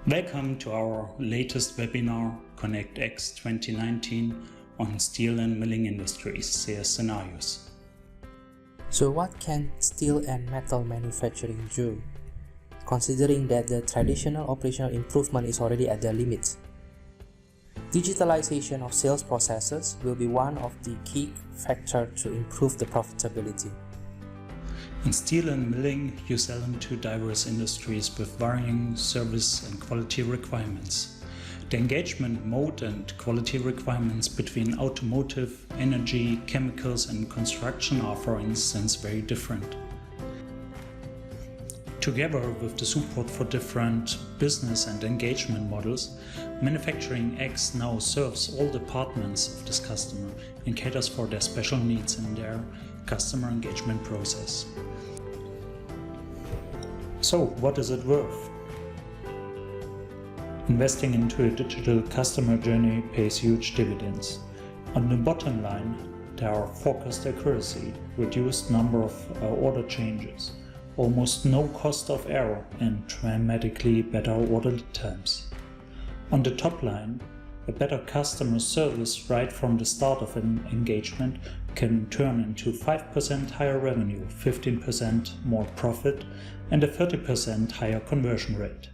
Welcome to our latest webinar, ConnectX 2019, on steel and milling industries CS scenarios. So what can steel and metal manufacturing do, considering that the traditional operational improvement is already at their limits? Digitalization of sales processes will be one of the key factors to improve the profitability. In steel and milling, you sell into diverse industries with varying service and quality requirements. The engagement mode and quality requirements between automotive, energy, chemicals and construction are, for instance, very different. Together with the support for different business and engagement models, Manufacturing X now serves all departments of this customer and caters for their special needs in their customer engagement process. So, what is it worth? Investing into a digital customer journey pays huge dividends. On the bottom line, there are forecast accuracy, reduced number of order changes, almost no cost of error, and dramatically better order lead times. On the top line, a better customer service right from the start of an engagement can turn into 5% higher revenue, 15% more profit, and a 30% higher conversion rate.